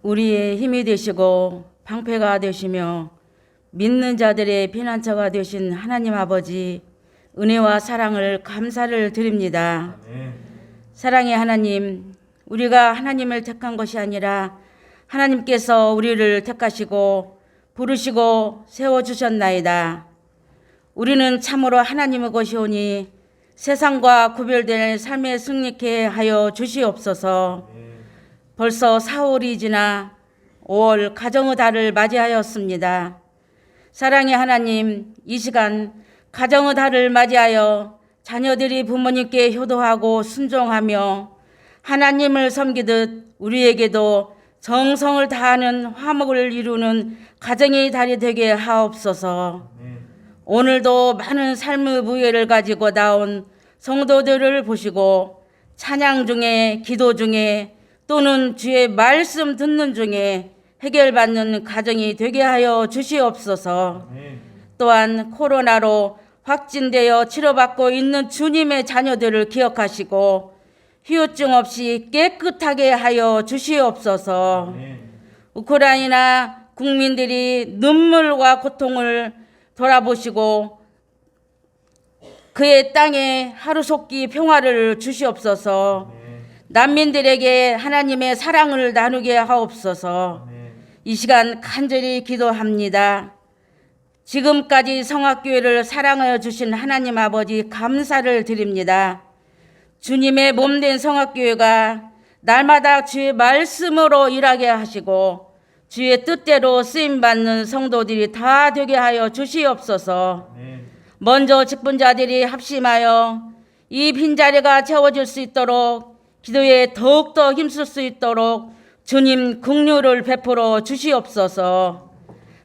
우리의 힘이 되시고 방패가 되시며 믿는 자들의 피난처가 되신 하나님 아버지, 은혜와 사랑을 감사를 드립니다. 아멘. 사랑의 하나님, 우리가 하나님을 택한 것이 아니라 하나님께서 우리를 택하시고 부르시고 세워주셨나이다. 우리는 참으로 하나님의 것이오니 세상과 구별될 삶에 승리케 하여 주시옵소서. 벌써 4월이 지나 5월 가정의 달을 맞이하였습니다. 사랑의 하나님, 이 시간 가정의 달을 맞이하여 자녀들이 부모님께 효도하고 순종하며 하나님을 섬기듯 우리에게도 정성을 다하는 화목을 이루는 가정의 달이 되게 하옵소서. 오늘도 많은 삶의 무게를 가지고 나온 성도들을 보시고 찬양 중에, 기도 중에, 또는 주의 말씀 듣는 중에 해결받는 가정이 되게 하여 주시옵소서. 또한 코로나로 확진되어 치료받고 있는 주님의 자녀들을 기억하시고 후유증 없이 깨끗하게 하여 주시옵소서. 우크라이나 국민들이 눈물과 고통을 돌아보시고 그의 땅에 하루속히 평화를 주시옵소서. 난민들에게 하나님의 사랑을 나누게 하옵소서. 이 시간 간절히 기도합니다. 지금까지 성악교회를 사랑하여 주신 하나님 아버지 감사를 드립니다. 주님의 몸된 성악교회가 날마다 주의 말씀으로 일하게 하시고 주의 뜻대로 쓰임받는 성도들이 다 되게 하여 주시옵소서. 먼저 직분자들이 합심하여 이 빈자리가 채워질 수 있도록 기도에 더욱더 힘쓸 수 있도록 주님 긍휼을 베풀어 주시옵소서.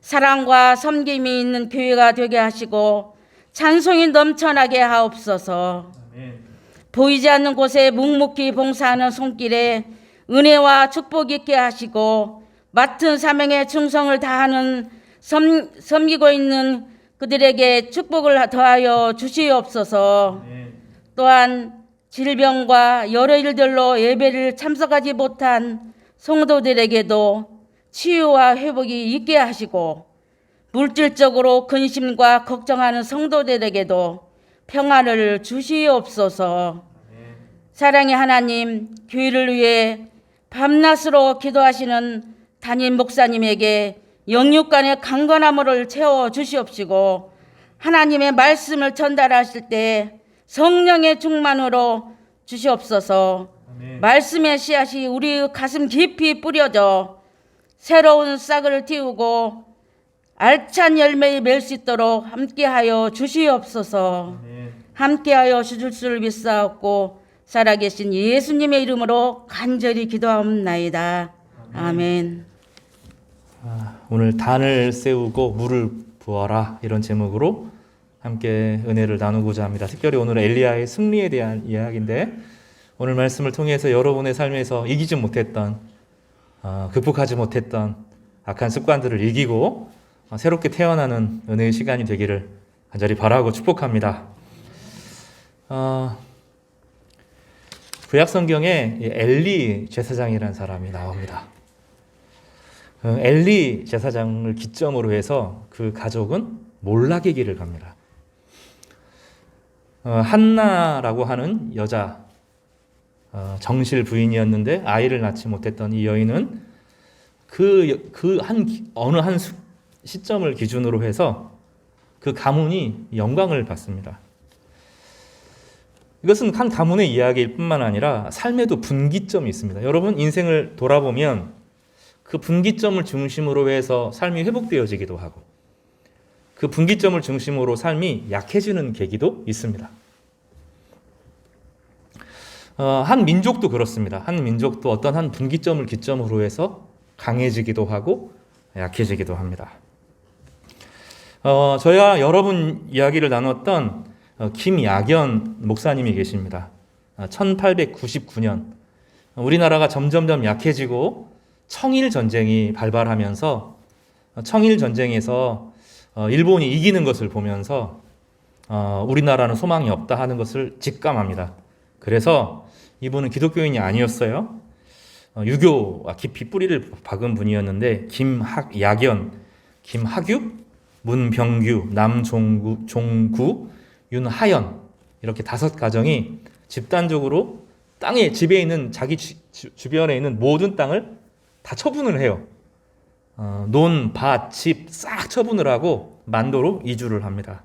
사랑과 섬김이 있는 교회가 되게 하시고 찬송이 넘쳐나게 하옵소서. 보이지 않는 곳에 묵묵히 봉사하는 손길에 은혜와 축복이 있게 하시고 맡은 사명에 충성을 다하는 섬기고 있는 그들에게 축복을 더하여 주시옵소서. 또한 질병과 여러 일들로 예배를 참석하지 못한 성도들에게도 치유와 회복이 있게 하시고 물질적으로 근심과 걱정하는 성도들에게도 평안을 주시옵소서. 사랑의 하나님, 교회를 위해 밤낮으로 기도하시는 담임 목사님에게 영육간의 강건함을 채워 주시옵시고 하나님의 말씀을 전달하실 때 성령의 충만으로 주시옵소서. 말씀의 씨앗이 우리 가슴 깊이 뿌려져 새로운 싹을 틔우고 알찬 열매를 맺을 수 있도록 함께하여 주시옵소서. 함께하여 주실 줄 믿사옵고 살아계신 예수님의 이름으로 간절히 기도하옵나이다. 아멘. 오늘 단을 세우고 물을 부어라, 이런 제목으로 함께 은혜를 나누고자 합니다. 특별히 오늘은 엘리야의 승리에 대한 이야기인데 오늘 말씀을 통해서 여러분의 삶에서 이기지 못했던, 극복하지 못했던 악한 습관들을 이기고 새롭게 태어나는 은혜의 시간이 되기를 간절히 바라고 축복합니다. 구약 성경에 엘리 제사장이라는 사람이 나옵니다. 엘리 제사장을 기점으로 해서 그 가족은 몰락의 길을 갑니다. 한나라고 하는 여자, 정실 부인이었는데 아이를 낳지 못했던 이 여인은 어느 한 시점을 기준으로 해서 그 가문이 영광을 받습니다. 이것은 한 가문의 이야기일 뿐만 아니라 삶에도 분기점이 있습니다. 여러분, 인생을 돌아보면 그 분기점을 중심으로 해서 삶이 회복되어지기도 하고 그 분기점을 중심으로 삶이 약해지는 계기도 있습니다. 한 민족도 그렇습니다. 한 민족도 어떤 한 분기점을 기점으로 해서 강해지기도 하고 약해지기도 합니다. 저희가 여러분 이야기를 나눴던 김야견 목사님이 계십니다. 1899년 우리나라가 점점점 약해지고 청일전쟁이 발발하면서 청일전쟁에서 일본이 이기는 것을 보면서 우리나라는 소망이 없다 하는 것을 직감합니다. 그래서 이분은 기독교인이 아니었어요. 유교와 깊이 뿌리를 박은 분이었는데 김학야견, 김학유, 문병규, 남종구, 윤하연 이렇게 5가정이 집단적으로 땅에 집에 있는 자기 주변에 있는 모든 땅을 다 처분을 해요. 논, 밭, 집 싹 처분을 하고 만도로 이주를 합니다.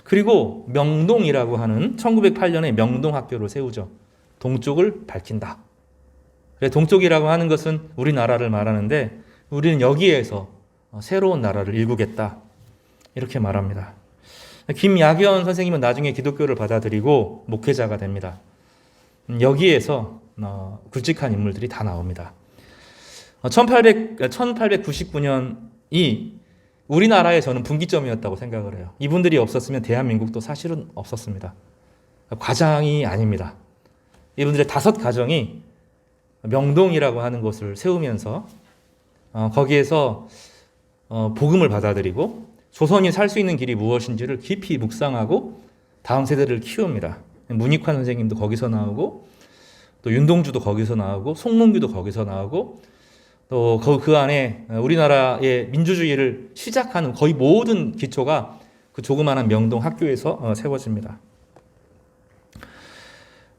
그리고 명동이라고 하는 1908년에 명동학교를 세우죠. 동쪽을 밝힌다. 동쪽이라고 하는 것은 우리나라를 말하는데 우리는 여기에서 새로운 나라를 일구겠다. 이렇게 말합니다. 김야견 선생님은 나중에 기독교를 받아들이고 목회자가 됩니다. 여기에서 굵직한 인물들이 다 나옵니다. 1899년이 우리나라의 저는 분기점이었다고 생각을 해요. 이분들이 없었으면 대한민국도 사실은 없었습니다. 과장이 아닙니다. 이분들의 5가정이 명동이라고 하는 곳을 세우면서 거기에서 복음을 받아들이고 조선이 살 수 있는 길이 무엇인지를 깊이 묵상하고 다음 세대를 키웁니다. 문익환 선생님도 거기서 나오고 또 윤동주도 거기서 나오고 송문규도 거기서 나오고 또 그 안에 우리나라의 민주주의를 시작하는 거의 모든 기초가 그 조그마한 명동 학교에서 세워집니다.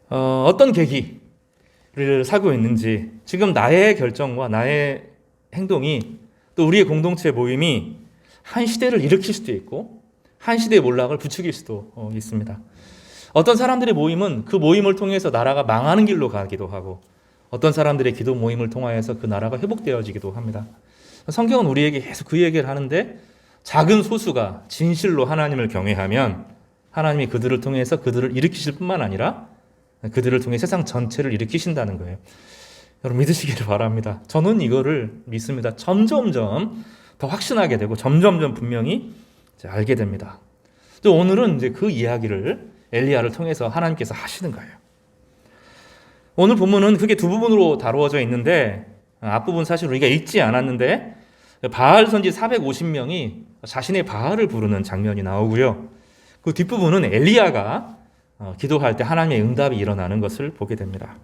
어떤 계기를 사고 있는지 지금 나의 결정과 나의 행동이 또 우리의 공동체 모임이 한 시대를 일으킬 수도 있고 한 시대의 몰락을 부추길 수도 있습니다. 어떤 사람들의 모임은 그 모임을 통해서 나라가 망하는 길로 가기도 하고 어떤 사람들의 기도 모임을 통하여서 그 나라가 회복되어지기도 합니다. 성경은 우리에게 계속 그 얘기를 하는데 작은 소수가 진실로 하나님을 경외하면 하나님이 그들을 통해서 그들을 일으키실 뿐만 아니라 그들을 통해 세상 전체를 일으키신다는 거예요. 여러분 믿으시기를 바랍니다. 저는 이거를 믿습니다. 점점점 더 확신하게 되고 점점점 분명히 알게 됩니다. 또 오늘은 이제 그 이야기를 엘리야를 통해서 하나님께서 하시는 거예요. 오늘 본문은 그게 2부분으로 다루어져 있는데 앞부분 사실 우리가 읽지 않았는데 바알 선지 450명이 자신의 바알을 부르는 장면이 나오고요. 그 뒷부분은 엘리야가 기도할 때 하나님의 응답이 일어나는 것을 보게 됩니다.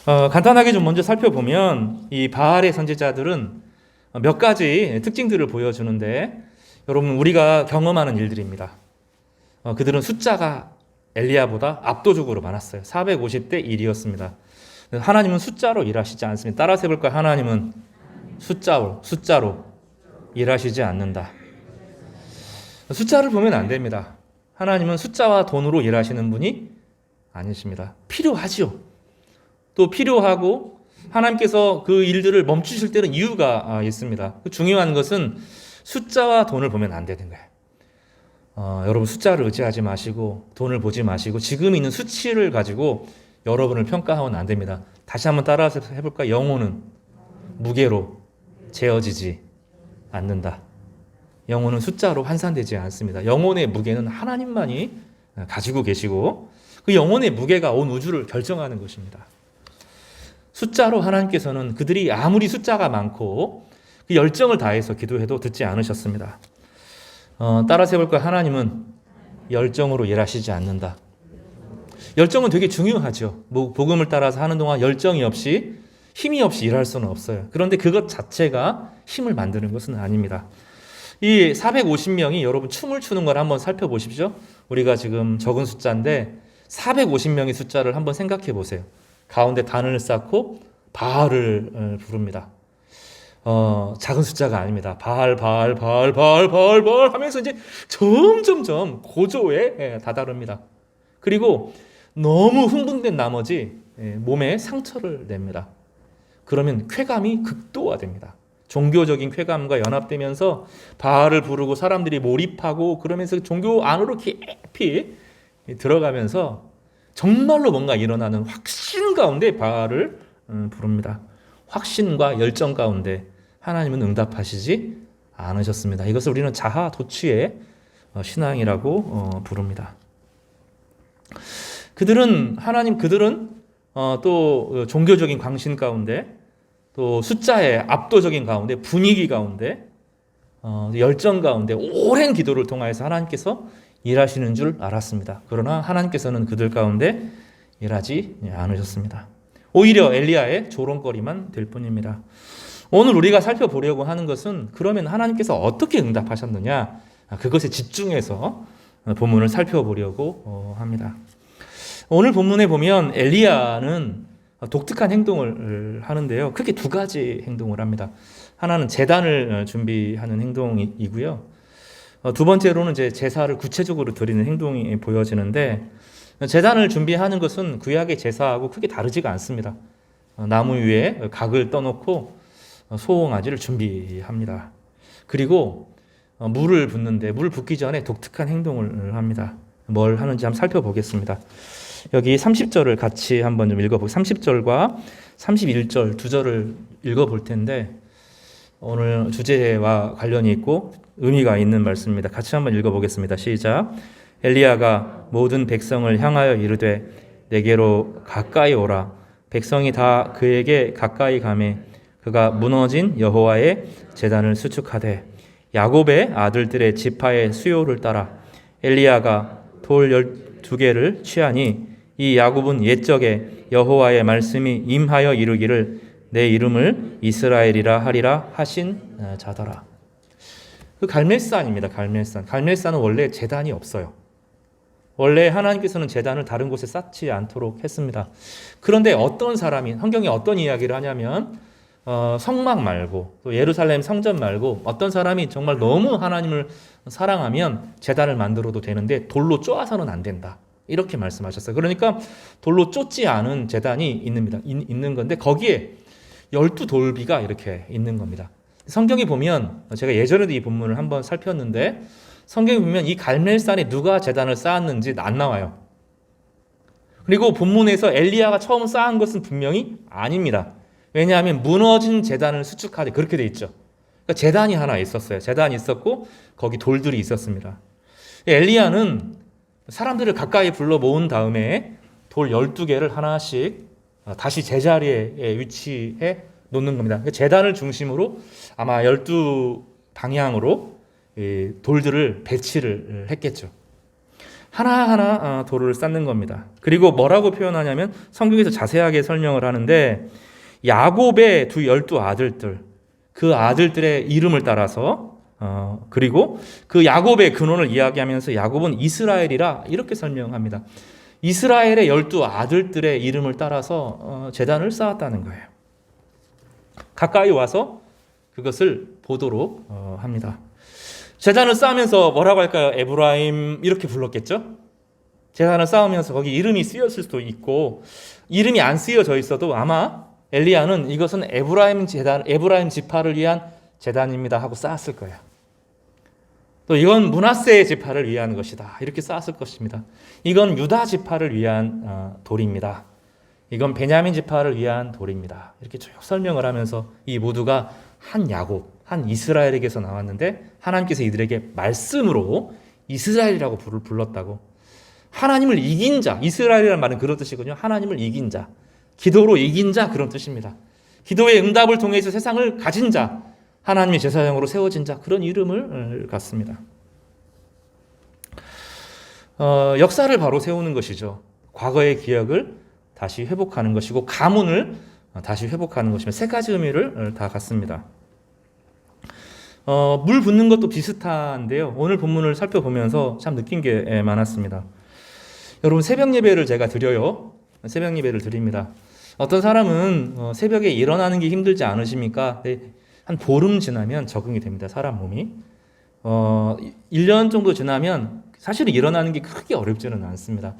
간단하게 좀 먼저 살펴보면 이 바알의 선지자들은 몇 가지 특징들을 보여주는데 여러분 우리가 경험하는 일들입니다. 그들은 숫자가 엘리야보다 압도적으로 많았어요. 450대 1이었습니다. 하나님은 숫자로 일하시지 않습니다. 따라서 해볼까요? 하나님은 숫자로 일하시지 않는다. 숫자를 보면 안 됩니다. 하나님은 숫자와 돈으로 일하시는 분이 아니십니다. 필요하지요. 또 필요하고 하나님께서 그 일들을 멈추실 때는 이유가 있습니다. 중요한 것은 숫자와 돈을 보면 안 되는 거예요. 여러분 숫자를 의지하지 마시고 돈을 보지 마시고 지금 있는 수치를 가지고 여러분을 평가하면 안 됩니다. 다시 한번 따라서 해볼까? 영혼은 무게로 재어지지 않는다. 영혼은 숫자로 환산되지 않습니다. 영혼의 무게는 하나님만이 가지고 계시고 그 영혼의 무게가 온 우주를 결정하는 것입니다. 숫자로 하나님께서는 그들이 아무리 숫자가 많고 그 열정을 다해서 기도해도 듣지 않으셨습니다. 따라서 해볼까요? 하나님은 열정으로 일하시지 않는다. 열정은 되게 중요하죠. 복음을 따라서 하는 동안 열정이 없이 힘이 없이 일할 수는 없어요. 그런데 그것 자체가 힘을 만드는 것은 아닙니다. 이 450명이 여러분 춤을 추는 걸 한번 살펴보십시오. 우리가 지금 적은 숫자인데 450명의 숫자를 한번 생각해 보세요. 가운데 단을 쌓고 바알을 부릅니다. 작은 숫자가 아닙니다. 바알 하면서 이제 점점점 고조에 다다릅니다. 그리고 너무 흥분된 나머지 몸에 상처를 냅니다. 그러면 쾌감이 극도화됩니다. 종교적인 쾌감과 연합되면서 바알을 부르고 사람들이 몰입하고 그러면서 종교 안으로 깊이 들어가면서 정말로 뭔가 일어나는 확신 가운데 바알을 부릅니다. 확신과 열정 가운데 하나님은 응답하시지 않으셨습니다. 이것을 우리는 자아도취의 신앙이라고 부릅니다. 그들은 또 종교적인 광신 가운데 또 숫자의 압도적인 가운데 분위기 가운데 열정 가운데 오랜 기도를 통하여서 하나님께서 일하시는 줄 알았습니다. 그러나 하나님께서는 그들 가운데 일하지 않으셨습니다. 오히려 엘리야의 조롱거리만 될 뿐입니다. 오늘 우리가 살펴보려고 하는 것은 그러면 하나님께서 어떻게 응답하셨느냐, 그것에 집중해서 본문을 살펴보려고 합니다. 오늘 본문에 보면 엘리야는 독특한 행동을 하는데요. 크게 두 가지 행동을 합니다. 하나는 제단을 준비하는 행동이고요. 두 번째로는 이제 제사를 구체적으로 드리는 행동이 보여지는데, 제단을 준비하는 것은 구약의 제사하고 크게 다르지가 않습니다. 나무 위에 각을 떠놓고 소홍아지를 준비합니다. 그리고 물을 붓는데 물 붓기 전에 독특한 행동을 합니다. 뭘 하는지 한번 살펴보겠습니다. 여기 30절을 같이 한번 좀 읽어보고 30절과 31절 두 절을 읽어볼 텐데 오늘 주제와 관련이 있고 의미가 있는 말씀입니다. 같이 한번 읽어보겠습니다. 시작. 엘리야가 모든 백성을 향하여 이르되 내게로 가까이 오라. 백성이 다 그에게 가까이 가매 그가 무너진 여호와의 제단을 수축하되 야곱의 아들들의 지파의 수요를 따라 엘리야가 돌 12개를 취하니 이 야곱은 옛적에 여호와의 말씀이 임하여 이르기를 내 이름을 이스라엘이라 하리라 하신 자더라. 그 갈멜산입니다. 갈멜산은 원래 제단이 없어요. 원래 하나님께서는 제단을 다른 곳에 쌓지 않도록 했습니다. 그런데 어떤 사람이 성경에 어떤 이야기를 하냐면 성막 말고 또 예루살렘 성전 말고 어떤 사람이 정말 너무 하나님을 사랑하면 제단을 만들어도 되는데 돌로 쪼아서는 안 된다. 이렇게 말씀하셨어요. 그러니까 돌로 쫓지 않은 제단이 있는 건데 거기에 12돌비가 이렇게 있는 겁니다. 성경에 보면 제가 예전에도 이 본문을 한번 살폈는데 성경에 보면 이 갈멜산에 누가 제단을 쌓았는지 안 나와요. 그리고 본문에서 엘리야가 처음 쌓은 것은 분명히 아닙니다. 왜냐하면 무너진 제단을 수축하되 그렇게 돼 있죠. 그러니까 제단이 하나 있었어요. 제단이 있었고 거기 돌들이 있었습니다. 엘리야는 사람들을 가까이 불러 모은 다음에 돌 12개를 하나씩 다시 제자리에 위치해 놓는 겁니다. 제단을 중심으로 아마 12방향으로 돌들을 배치를 했겠죠. 하나하나 돌을 쌓는 겁니다. 그리고 뭐라고 표현하냐면 성경에서 자세하게 설명을 하는데 야곱의 12아들들, 그 아들들의 이름을 따라서 그리고 그 야곱의 근원을 이야기하면서 야곱은 이스라엘이라 이렇게 설명합니다. 이스라엘의 12아들들의 이름을 따라서 제단을 쌓았다는 거예요. 가까이 와서 그것을 보도록 합니다. 제단을 쌓으면서 뭐라고 할까요? 에브라임 이렇게 불렀겠죠? 제단을 쌓으면서 거기 이름이 쓰였을 수도 있고 이름이 안 쓰여져 있어도 아마 엘리야는 이것은 에브라임 지파를 위한 제단입니다 하고 쌓았을 거예요. 또 이건 므낫세 지파를 위한 것이다 이렇게 쌓았을 것입니다. 이건 유다 지파를 위한 돌입니다. 이건 베냐민 지파를 위한 돌입니다. 이렇게 쭉 설명을 하면서 이 모두가 한 야곱, 한 이스라엘에게서 나왔는데 하나님께서 이들에게 말씀으로 이스라엘이라고 불렀다고. 하나님을 이긴 자, 이스라엘이라는 말은 그런 뜻이거든요. 하나님을 이긴 자, 기도로 이긴 자 그런 뜻입니다. 기도의 응답을 통해서 세상을 가진 자, 하나님의 제사장으로 세워진 자 그런 이름을 갖습니다. 역사를 바로 세우는 것이죠. 과거의 기억을 다시 회복하는 것이고 가문을 다시 회복하는 것이며 세 가지 의미를 다 갖습니다. 물 붓는 것도 비슷한데요. 오늘 본문을 살펴보면서 참 느낀 게 많았습니다. 여러분 새벽 예배를 제가 드려요. 새벽 예배를 드립니다. 어떤 사람은 새벽에 일어나는 게 힘들지 않으십니까? 네, 한 보름 지나면 적응이 됩니다. 사람 몸이. 1년 정도 지나면 사실은 일어나는 게 크게 어렵지는 않습니다.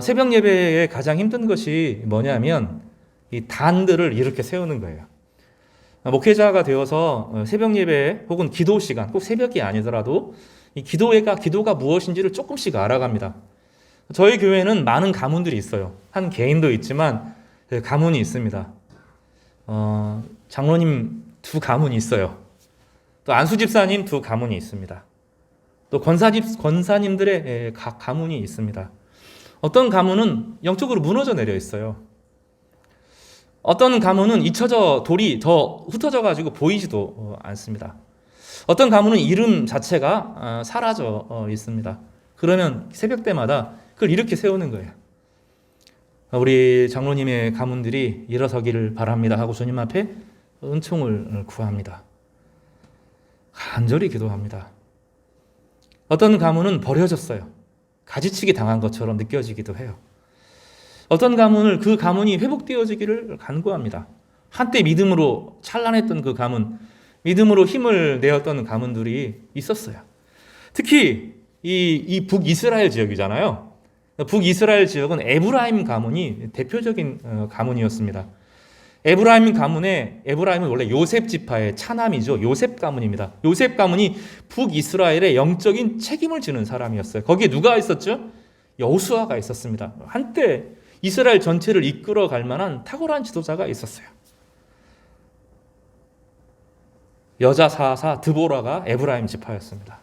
새벽 예배에 가장 힘든 것이 뭐냐면 이 단들을 이렇게 세우는 거예요. 목회자가 되어서 새벽 예배 혹은 기도 시간, 꼭 새벽이 아니더라도 이 기도가 무엇인지를 조금씩 알아갑니다. 저희 교회는 많은 가문들이 있어요. 한 개인도 있지만 가문이 있습니다. 장로님 2가문이 있어요. 또 안수 집사님 2가문이 있습니다. 또 권사님들의 각 가문이 있습니다. 어떤 가문은 영적으로 무너져 내려 있어요. 어떤 가문은 돌이 더 흩어져 가지고 보이지도 않습니다. 어떤 가문은 이름 자체가 사라져 있습니다. 그러면 새벽 때마다 그걸 이렇게 세우는 거예요. 우리 장로님의 가문들이 일어서기를 바랍니다 하고 주님 앞에 은총을 구합니다. 간절히 기도합니다. 어떤 가문은 버려졌어요. 가지치기 당한 것처럼 느껴지기도 해요. 어떤 가문을 그 가문이 회복되어지기를 간구합니다. 한때 믿음으로 찬란했던 그 가문, 믿음으로 힘을 내었던 가문들이 있었어요. 특히 이 북이스라엘 지역이잖아요. 북이스라엘 지역은 에브라임 가문이 대표적인 가문이었습니다. 에브라임은 원래 요셉 지파의 차남이죠. 요셉 가문입니다. 요셉 가문이 북이스라엘의 영적인 책임을 지는 사람이었어요. 거기에 누가 있었죠? 여호수아가 있었습니다. 한때 이스라엘 전체를 이끌어 갈 만한 탁월한 지도자가 있었어요. 여자 사사 드보라가 에브라임 지파였습니다.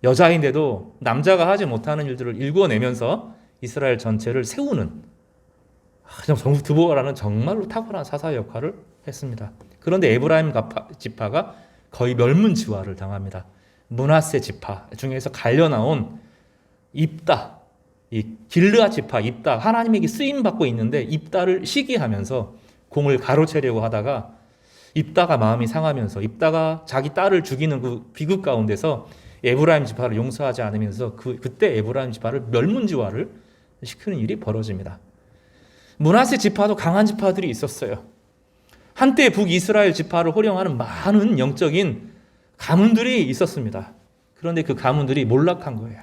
여자인데도 남자가 하지 못하는 일들을 일궈내면서 이스라엘 전체를 세우는 드보라는 정말로 탁월한 사사 역할을 했습니다. 그런데 에브라임 지파가 거의 멸문지화를 당합니다. 므낫세 지파 중에서 갈려나온 입다, 이 길르앗 지파 입다, 하나님에게 쓰임 받고 있는데 입다를 시기하면서 공을 가로채려고 하다가 입다가 마음이 상하면서 입다가 자기 딸을 죽이는 그 비극 가운데서 에브라임 지파를 용서하지 않으면서 그때 에브라임 지파를 멸문지화를 시키는 일이 벌어집니다. 므낫세 지파도 강한 지파들이 있었어요. 한때 북이스라엘 지파를 호령하는 많은 영적인 가문들이 있었습니다. 그런데 그 가문들이 몰락한 거예요.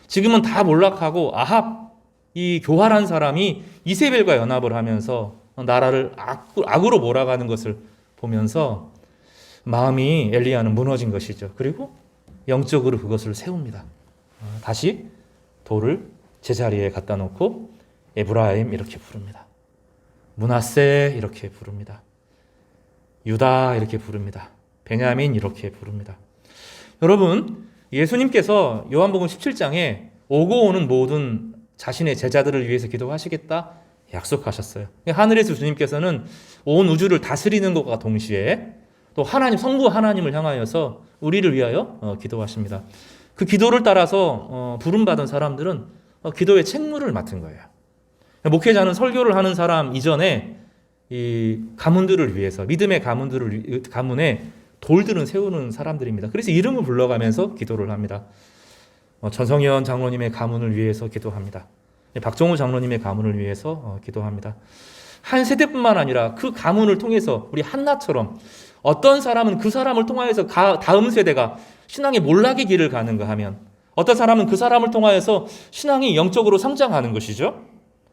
지금은 다 몰락하고 아합, 이 교활한 사람이 이세벨과 연합을 하면서 나라를 악으로 몰아가는 것을 보면서 마음이 엘리야는 무너진 것이죠. 그리고 영적으로 그것을 세웁니다. 다시 돌을 제자리에 갖다 놓고 에브라임 이렇게 부릅니다. 므낫세 이렇게 부릅니다. 유다 이렇게 부릅니다. 베냐민 이렇게 부릅니다. 여러분, 예수님께서 요한복음 17장에 오고 오는 모든 자신의 제자들을 위해서 기도하시겠다 약속하셨어요. 하늘에서 주님께서는 온 우주를 다스리는 것과 동시에 또 하나님, 성부 하나님을 향하여서 우리를 위하여 기도하십니다. 그 기도를 따라서 부름받은 사람들은 기도의 책무를 맡은 거예요. 목회자는 설교를 하는 사람 이전에 이 가문들을 위해서, 믿음의 가문에 돌들은 세우는 사람들입니다. 그래서 이름을 불러가면서 기도를 합니다. 전성현 장로님의 가문을 위해서 기도합니다. 박정우 장로님의 가문을 위해서 기도합니다. 한 세대뿐만 아니라 그 가문을 통해서 우리 한나처럼 어떤 사람은 그 사람을 통하여서 다음 세대가 신앙의 몰락의 길을 가는가 하면 어떤 사람은 그 사람을 통하여서 신앙이 영적으로 성장하는 것이죠.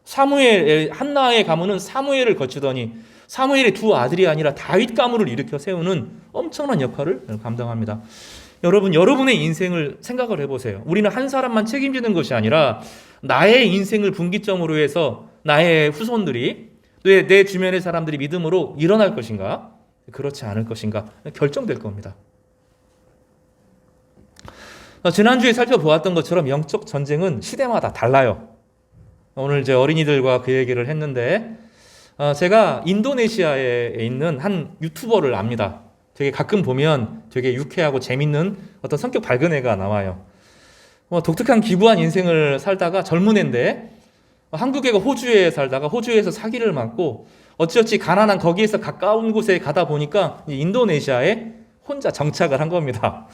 한나의 가문은 사무엘을 거치더니 사무엘의 두 아들이 아니라 다윗 가문을 일으켜 세우는 엄청난 역할을 감당합니다. 여러분의 인생을 생각을 해보세요. 우리는 한 사람만 책임지는 것이 아니라 나의 인생을 분기점으로 해서 나의 후손들이 내 주변의 사람들이 믿음으로 일어날 것인가? 그렇지 않을 것인가? 결정될 겁니다. 지난주에 살펴보았던 것처럼 영적 전쟁은 시대마다 달라요. 오늘 이제 어린이들과 그 얘기를 했는데 제가 인도네시아에 있는 한 유튜버를 압니다. 되게 가끔 보면 되게 유쾌하고 재밌는 어떤 성격 밝은 애가 나와요. 독특한 기부한 인생을 살다가 젊은 애인데 한국 애가 호주에 살다가 호주에서 사기를 맞고 어찌어찌 가난한 거기에서 가까운 곳에 가다 보니까 인도네시아에 혼자 정착을 한 겁니다.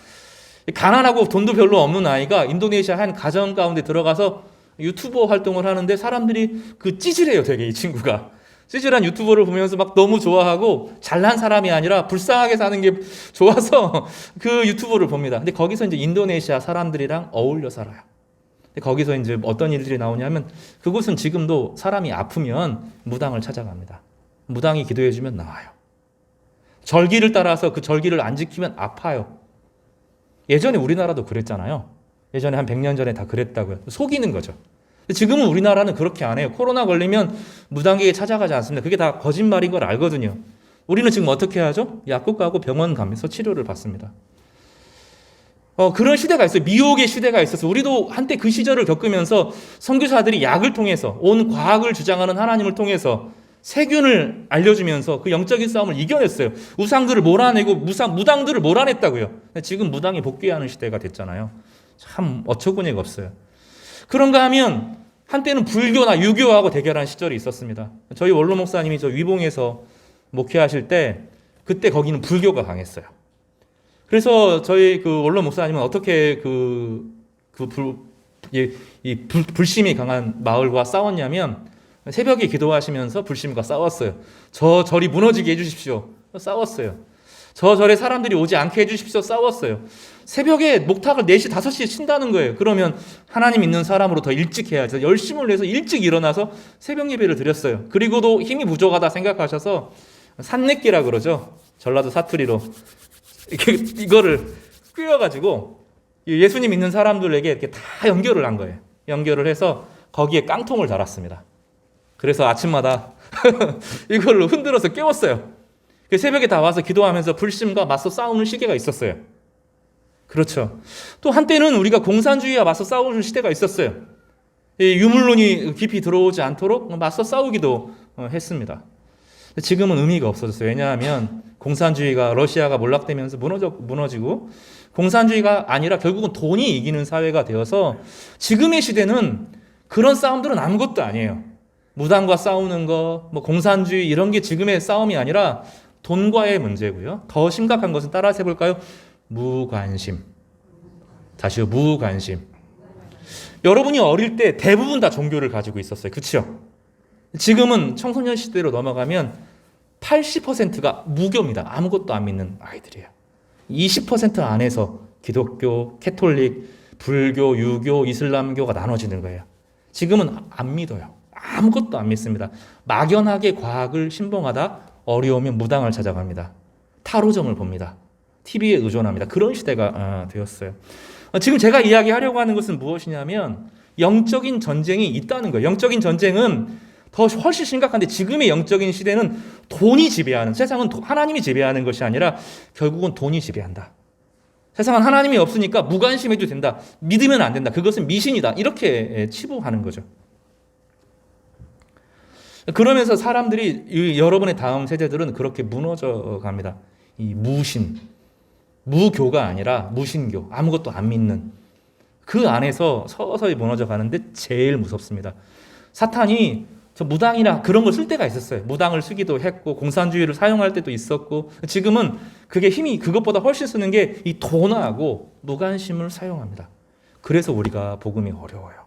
가난하고 돈도 별로 없는 아이가 인도네시아 한 가정 가운데 들어가서 유튜버 활동을 하는데 사람들이 찌질해요, 되게 이 친구가. 찌질한 유튜버를 보면서 막 너무 좋아하고 잘난 사람이 아니라 불쌍하게 사는 게 좋아서 그 유튜버를 봅니다. 근데 거기서 이제 인도네시아 사람들이랑 어울려 살아요. 근데 거기서 이제 어떤 일들이 나오냐면 그곳은 지금도 사람이 아프면 무당을 찾아갑니다. 무당이 기도해주면 나아요. 절기를 따라서 그 절기를 안 지키면 아파요. 예전에 우리나라도 그랬잖아요. 예전에 한 100년 전에 다 그랬다고요. 속이는 거죠. 지금은 우리나라는 그렇게 안 해요. 코로나 걸리면 무당에게 찾아가지 않습니다. 그게 다 거짓말인 걸 알거든요. 우리는 지금 어떻게 하죠? 약국 가고 병원 가면서 치료를 받습니다. 그런 시대가 있어요. 미혹의 시대가 있어서 우리도 한때 그 시절을 겪으면서 선교사들이 약을 통해서 온 과학을 주장하는 하나님을 통해서 세균을 알려주면서 그 영적인 싸움을 이겨냈어요. 우상들을 몰아내고 무당들을 몰아냈다고요. 지금 무당이 복귀하는 시대가 됐잖아요. 참 어처구니가 없어요. 그런가 하면 한때는 불교나 유교하고 대결한 시절이 있었습니다. 저희 원로 목사님이 저 위봉에서 목회하실 때 그때 거기는 불교가 강했어요. 그래서 저희 그 원로 목사님은 어떻게 불심이 강한 마을과 싸웠냐면 새벽에 기도하시면서 불심과 싸웠어요. 저 절이 무너지게 해주십시오. 싸웠어요. 저 절에 사람들이 오지 않게 해주십시오. 싸웠어요. 새벽에 목탁을 4시, 5시에 친다는 거예요. 그러면 하나님 있는 사람으로 더 일찍 해야죠. 열심을 내서 일찍 일어나서 새벽 예배를 드렸어요. 그리고도 힘이 부족하다 생각하셔서 산내끼라 그러죠. 전라도 사투리로. 이거를 꿰어가지고 예수님 있는 사람들에게 이렇게 다 연결을 한 거예요. 연결을 해서 거기에 깡통을 달았습니다. 그래서 아침마다 이걸로 흔들어서 깨웠어요. 새벽에 다 와서 기도하면서 불심과 맞서 싸우는 시기가 있었어요. 그렇죠. 또 한때는 우리가 공산주의와 맞서 싸우는 시대가 있었어요. 유물론이 깊이 들어오지 않도록 맞서 싸우기도 했습니다. 지금은 의미가 없어졌어요. 왜냐하면 공산주의가 러시아가 몰락되면서 무너지고 공산주의가 아니라 결국은 돈이 이기는 사회가 되어서 지금의 시대는 그런 싸움들은 아무것도 아니에요. 무당과 싸우는 거, 공산주의 이런 게 지금의 싸움이 아니라 돈과의 문제고요. 더 심각한 것은 따라서 해볼까요? 무관심. 다시요, 무관심. 여러분이 어릴 때 대부분 다 종교를 가지고 있었어요. 그렇죠? 지금은 청소년 시대로 넘어가면 80%가 무교입니다. 아무것도 안 믿는 아이들이에요. 20% 안에서 기독교, 캐톨릭, 불교, 유교, 이슬람교가 나눠지는 거예요. 지금은 안 믿어요. 아무것도 안 믿습니다. 막연하게 과학을 신봉하다 어려우면 무당을 찾아갑니다. 타로점을 봅니다. TV에 의존합니다. 그런 시대가 되었어요. 지금 제가 이야기하려고 하는 것은 무엇이냐면 영적인 전쟁이 있다는 거예요. 영적인 전쟁은 더 훨씬 심각한데 지금의 영적인 시대는 돈이 지배하는, 세상은 하나님이 지배하는 것이 아니라 결국은 돈이 지배한다. 세상은 하나님이 없으니까 무관심해도 된다. 믿으면 안 된다. 그것은 미신이다. 이렇게 치부하는 거죠. 그러면서 사람들이, 여러분의 다음 세대들은 그렇게 무너져 갑니다. 이 무신, 무교가 아니라 무신교, 아무것도 안 믿는 그 안에서 서서히 무너져 가는데 제일 무섭습니다. 사탄이 저 무당이나 그런 걸 쓸 때가 있었어요. 무당을 쓰기도 했고 공산주의를 사용할 때도 있었고 지금은 그게 힘이 그것보다 훨씬 쓰는 게 이 돈하고 무관심을 사용합니다. 그래서 우리가 복음이 어려워요.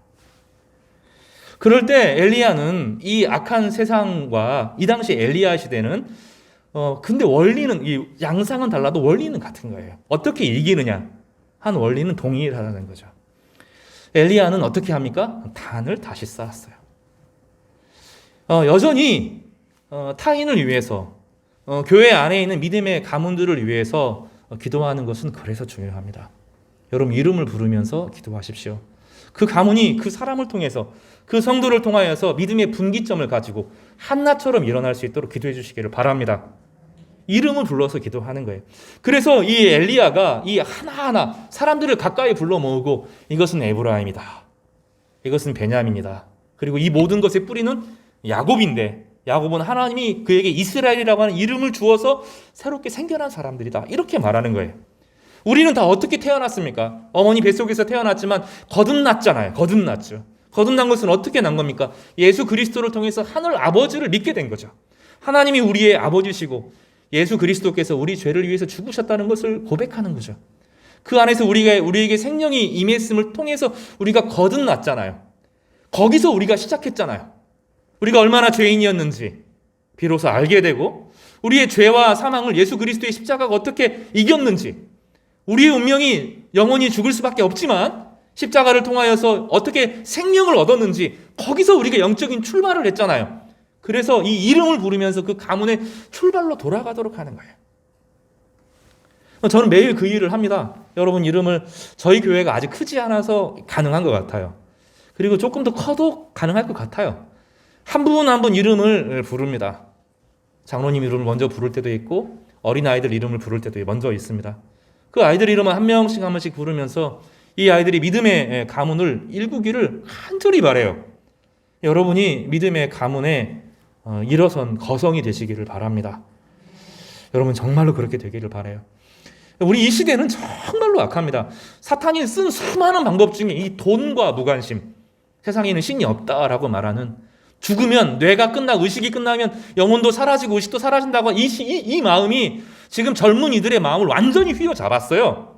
그럴 때 엘리야는 이 악한 세상과 이 당시 엘리야 시대는 근데 원리는 이 양상은 달라도 원리는 같은 거예요. 어떻게 이기느냐 한 원리는 동일하다는 거죠. 엘리야는 어떻게 합니까? 단을 다시 쌓았어요. 여전히 타인을 위해서 교회 안에 있는 믿음의 가문들을 위해서 기도하는 것은 그래서 중요합니다. 여러분 이름을 부르면서 기도하십시오. 그 가문이 그 사람을 통해서 그 성도를 통하여서 믿음의 분기점을 가지고 한나처럼 일어날 수 있도록 기도해 주시기를 바랍니다. 이름을 불러서 기도하는 거예요. 그래서 이 엘리야가 이 하나하나 사람들을 가까이 불러 모으고 이것은 에브라임이다. 이것은 베냐민이다. 그리고 이 모든 것의 뿌리는 야곱인데 야곱은 하나님이 그에게 이스라엘이라고 하는 이름을 주어서 새롭게 생겨난 사람들이다. 이렇게 말하는 거예요. 우리는 다 어떻게 태어났습니까? 어머니 뱃속에서 태어났지만 거듭났잖아요. 거듭났죠. 거듭난 것은 어떻게 난 겁니까? 예수 그리스도를 통해서 하늘 아버지를 믿게 된 거죠. 하나님이 우리의 아버지시고 예수 그리스도께서 우리 죄를 위해서 죽으셨다는 것을 고백하는 거죠. 그 안에서 우리에게 생명이 임했음을 통해서 우리가 거듭났잖아요. 거기서 우리가 시작했잖아요. 우리가 얼마나 죄인이었는지 비로소 알게 되고 우리의 죄와 사망을 예수 그리스도의 십자가가 어떻게 이겼는지 우리의 운명이 영원히 죽을 수밖에 없지만 십자가를 통하여서 어떻게 생명을 얻었는지 거기서 우리가 영적인 출발을 했잖아요. 그래서 이 이름을 부르면서 그 가문의 출발로 돌아가도록 하는 거예요. 저는 매일 그 일을 합니다. 여러분 이름을 저희 교회가 아직 크지 않아서 가능한 것 같아요. 그리고 조금 더 커도 가능할 것 같아요. 한 분 한 분 이름을 부릅니다. 장로님 이름을 먼저 부를 때도 있고 어린아이들 이름을 부를 때도 먼저 있습니다. 그 아이들 이름을 한 명씩 부르면서 이 아이들이 믿음의 가문을 일구기를 간절히 바라요. 여러분이 믿음의 가문에 일어선 거성이 되시기를 바랍니다. 여러분 정말로 그렇게 되기를 바라요. 우리 이 시대는 정말로 악합니다. 사탄이 쓴 수많은 방법 중에 이 돈과 무관심, 세상에는 신이 없다라고 말하는, 죽으면 뇌가 끝나고 의식이 끝나면 영혼도 사라지고 의식도 사라진다고 이 마음이 지금 젊은이들의 마음을 완전히 휘어잡았어요.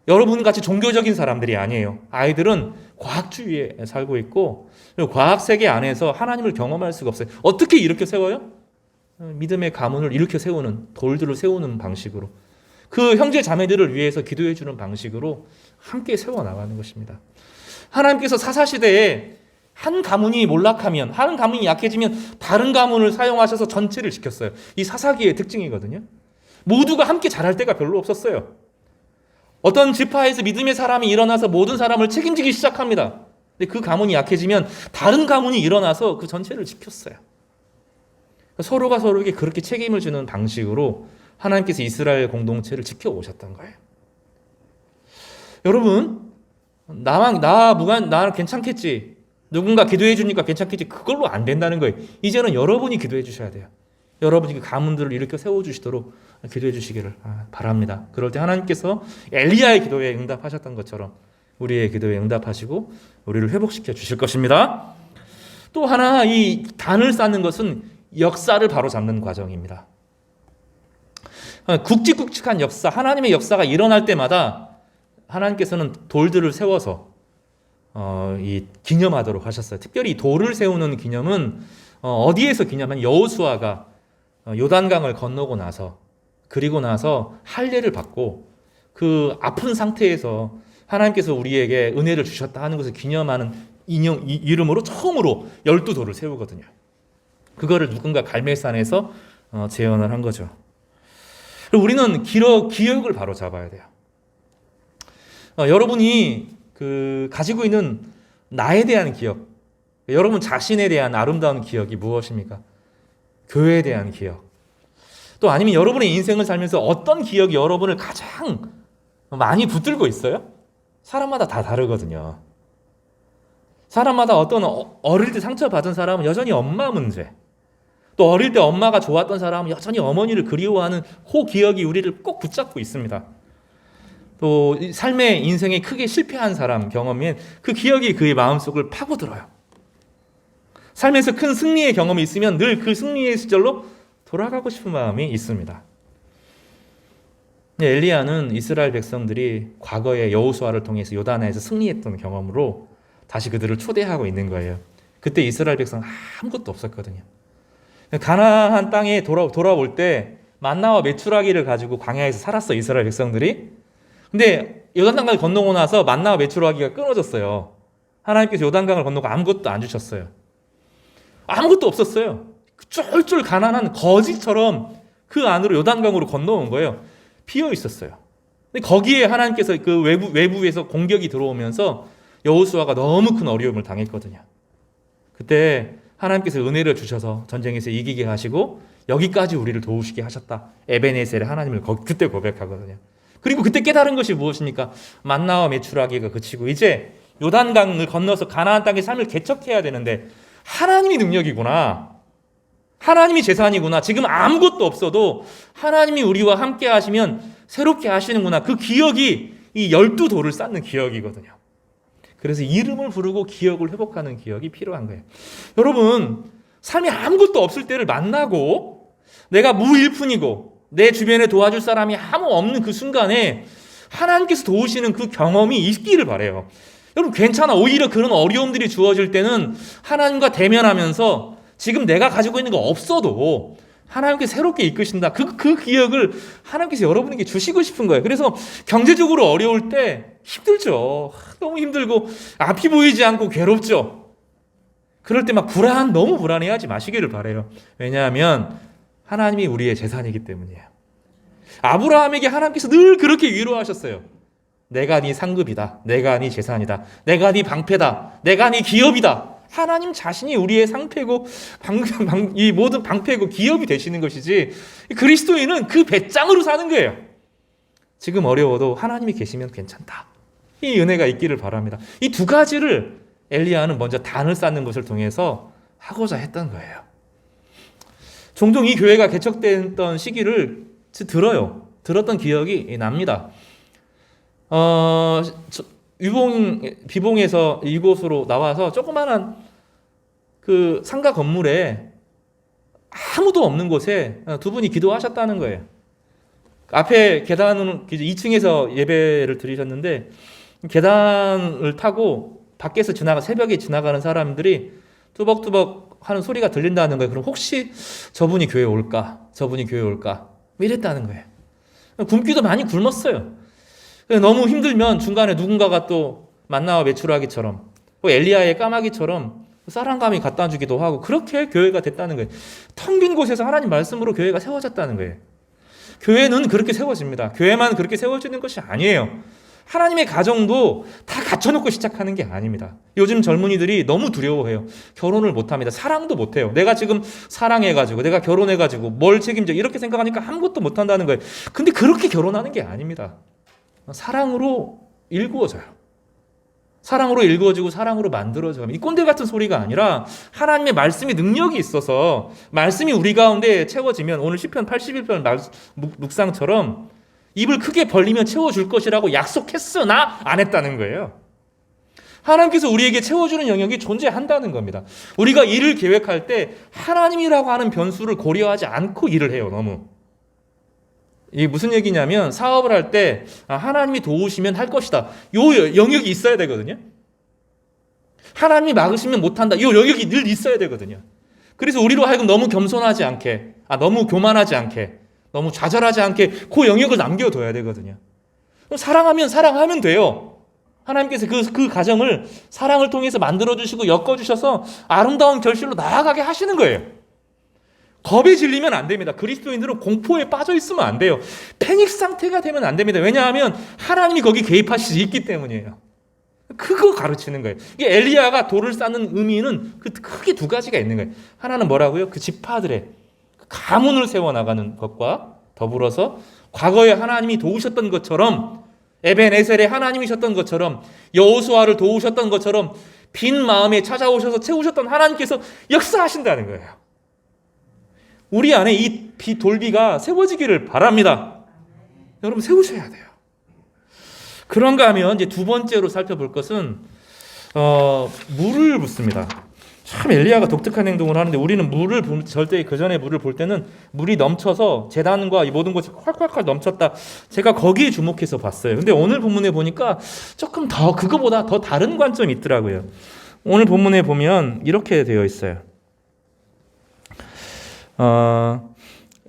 여러분 같이 종교적인 사람들이 아니에요. 아이들은 과학주의에 살고 있고 과학세계 안에서 하나님을 경험할 수가 없어요. 어떻게 이렇게 세워요? 믿음의 가문을 이렇게 세우는, 돌들을 세우는 방식으로, 그 형제 자매들을 위해서 기도해 주는 방식으로 함께 세워나가는 것입니다. 하나님께서 사사시대에 한 가문이 몰락하면, 한 가문이 약해지면 다른 가문을 사용하셔서 전체를 지켰어요. 이 사사기의 특징이거든요. 모두가 함께 잘할 때가 별로 없었어요. 어떤 지파에서 믿음의 사람이 일어나서 모든 사람을 책임지기 시작합니다. 근데 그 가문이 약해지면 다른 가문이 일어나서 그 전체를 지켰어요. 서로가 서로에게 그렇게 책임을 지는 방식으로 하나님께서 이스라엘 공동체를 지켜오셨던 거예요. 여러분, 나 괜찮겠지, 누군가 기도해 주니까 괜찮겠지, 그걸로 안 된다는 거예요. 이제는 여러분이 기도해 주셔야 돼요. 여러분이 그 가문들을 일으켜 세워주시도록 기도해 주시기를 바랍니다. 그럴 때 하나님께서 엘리야의 기도에 응답하셨던 것처럼 우리의 기도에 응답하시고 우리를 회복시켜 주실 것입니다. 또 하나, 이 단을 쌓는 것은 역사를 바로잡는 과정입니다. 굵직굵직한 역사, 하나님의 역사가 일어날 때마다 하나님께서는 돌들을 세워서 이 기념하도록 하셨어요. 특별히 돌을 세우는 기념은 어디에서 기념하면 여호수아가 요단강을 건너고 나서, 그리고 나서 할례를 받고 그 아픈 상태에서 하나님께서 우리에게 은혜를 주셨다 하는 것을 기념하는 이름으로 처음으로 12돌을 세우거든요. 그거를 누군가 갈멜산에서 재현을 한 거죠. 우리는 기억을 바로 잡아야 돼요. 여러분이 가지고 있는 나에 대한 기억, 여러분 자신에 대한 아름다운 기억이 무엇입니까? 교회에 대한 기억. 또 아니면 여러분의 인생을 살면서 어떤 기억이 여러분을 가장 많이 붙들고 있어요? 사람마다 다 다르거든요. 사람마다 어떤 어릴 때 상처받은 사람은 여전히 엄마 문제, 또 어릴 때 엄마가 좋았던 사람은 여전히 어머니를 그리워하는 그 기억이 우리를 꼭 붙잡고 있습니다. 또 삶의 인생에 크게 실패한 사람 경험엔 그 기억이 그의 마음속을 파고들어요. 삶에서 큰 승리의 경험이 있으면 늘 그 승리의 시절로 돌아가고 싶은 마음이 있습니다. 엘리야는 이스라엘 백성들이 과거에 여호수아를 통해서 요단에서 승리했던 경험으로 다시 그들을 초대하고 있는 거예요. 그때 이스라엘 백성은 아무것도 없었거든요. 가나안 땅에 돌아올 때 만나와 메추라기를 가지고 광야에서 살았어, 이스라엘 백성들이. 근데 요단강을 건너고 나서 만나와 메추라기가 끊어졌어요. 하나님께서 요단강을 건너고 아무것도 안 주셨어요. 아무것도 없었어요. 쫄쫄 가난한 거지처럼 그 안으로 요단강으로 건너온 거예요. 비어 있었어요. 근데 거기에 하나님께서 그 외부에서 공격이 들어오면서 여호수아가 너무 큰 어려움을 당했거든요. 그때 하나님께서 은혜를 주셔서 전쟁에서 이기게 하시고 여기까지 우리를 도우시게 하셨다. 에베네셀의 하나님을 그때 고백하거든요. 그리고 그때 깨달은 것이 무엇입니까? 만나와 메추라기가 그치고 이제 요단강을 건너서 가나안 땅의 삶을 개척해야 되는데 하나님이 능력이구나, 하나님이 재산이구나, 지금 아무것도 없어도 하나님이 우리와 함께 하시면 새롭게 하시는구나, 그 기억이 이 12돌을 쌓는 기억이거든요. 그래서 이름을 부르고 기억을 회복하는 기억이 필요한 거예요. 여러분, 삶에 아무것도 없을 때를 만나고 내가 무일푼이고 내 주변에 도와줄 사람이 아무 없는 그 순간에 하나님께서 도우시는 그 경험이 있기를 바라요. 여러분, 괜찮아. 오히려 그런 어려움들이 주어질 때는 하나님과 대면하면서 지금 내가 가지고 있는 거 없어도 하나님께서 새롭게 이끄신다. 그 기억을 하나님께서 여러분에게 주시고 싶은 거예요. 그래서 경제적으로 어려울 때 힘들죠. 너무 힘들고 앞이 보이지 않고 괴롭죠. 그럴 때 막 너무 불안해하지 마시기를 바라요. 왜냐하면 하나님이 우리의 재산이기 때문이에요. 아브라함에게 하나님께서 늘 그렇게 위로하셨어요. 내가 네 상급이다. 내가 네 재산이다. 내가 네 방패다. 내가 네 기업이다. 하나님 자신이 우리의 상패고 이 모든 방패고 기업이 되시는 것이지, 그리스도인은 그 배짱으로 사는 거예요. 지금 어려워도 하나님이 계시면 괜찮다. 이 은혜가 있기를 바랍니다. 이 두 가지를 엘리야는 먼저 단을 쌓는 것을 통해서 하고자 했던 거예요. 종종 이 교회가 개척됐던 시기를 들었던 기억이 납니다. 비봉에서 이곳으로 나와서 조그마한 그 상가 건물에 아무도 없는 곳에 두 분이 기도하셨다는 거예요. 앞에 계단은 2층에서 예배를 드리셨는데 계단을 타고 밖에서 새벽에 지나가는 사람들이 뚜벅뚜벅 하는 소리가 들린다는 거예요. 그럼 혹시 저분이 교회 올까? 저분이 교회 올까? 이랬다는 거예요. 굶기도 많이 굶었어요. 너무 힘들면 중간에 누군가가 또 만나와 메추라기처럼 엘리야의 까마귀처럼 쌀한감이 갖다 주기도 하고 그렇게 교회가 됐다는 거예요. 텅 빈 곳에서 하나님 말씀으로 교회가 세워졌다는 거예요. 교회는 그렇게 세워집니다. 교회만 그렇게 세워지는 것이 아니에요. 하나님의 가정도 다 갖춰놓고 시작하는 게 아닙니다. 요즘 젊은이들이 너무 두려워해요. 결혼을 못합니다. 사랑도 못해요. 내가 지금 사랑해가지고 내가 결혼해가지고 뭘 책임져 이렇게 생각하니까 아무것도 못한다는 거예요. 근데 그렇게 결혼하는 게 아닙니다. 사랑으로 일구어져요. 사랑으로 일구어지고 사랑으로 만들어져요. 이 꼰대 같은 소리가 아니라 하나님의 말씀이 능력이 있어서 말씀이 우리 가운데 채워지면 오늘 시편 81편 묵상처럼 입을 크게 벌리면 채워줄 것이라고 약속했으나 안 했다는 거예요. 하나님께서 우리에게 채워주는 영역이 존재한다는 겁니다. 우리가 일을 계획할 때 하나님이라고 하는 변수를 고려하지 않고 일을 해요. 너무. 이게 무슨 얘기냐면 사업을 할 때 하나님이 도우시면 할 것이다. 요 영역이 있어야 되거든요. 하나님이 막으시면 못한다. 요 영역이 늘 있어야 되거든요. 그래서 우리로 하여금 너무 겸손하지 않게, 너무 교만하지 않게, 너무 좌절하지 않게 그 영역을 남겨둬야 되거든요. 사랑하면 사랑하면 돼요. 하나님께서 그 가정을 사랑을 통해서 만들어주시고 엮어주셔서 아름다운 결실로 나아가게 하시는 거예요. 겁에 질리면 안 됩니다. 그리스도인들은 공포에 빠져 있으면 안 돼요. 패닉 상태가 되면 안 됩니다. 왜냐하면 하나님이 거기 개입하실 수 있기 때문이에요. 그거 가르치는 거예요. 이게 엘리야가 돌을 쌓는 의미는 크게 두 가지가 있는 거예요. 하나는 뭐라고요? 그 지파들의 가문을 세워나가는 것과 더불어서 과거에 하나님이 도우셨던 것처럼 에벤에셀의 하나님이셨던 것처럼 여호수아를 도우셨던 것처럼 빈 마음에 찾아오셔서 채우셨던 하나님께서 역사하신다는 거예요. 우리 안에 이 돌비가 세워지기를 바랍니다. 여러분 세우셔야 돼요. 그런가 하면 이제 두 번째로 살펴볼 것은 물을 붓습니다. 참 엘리야가 독특한 행동을 하는데 우리는 절대 그 전에 물을 볼 때는 물이 넘쳐서 제단과 이 모든 곳이 콸콸콸 넘쳤다. 제가 거기에 주목해서 봤어요. 근데 오늘 본문에 보니까 조금 더 그거보다 더 다른 관점이 있더라고요. 오늘 본문에 보면 이렇게 되어 있어요.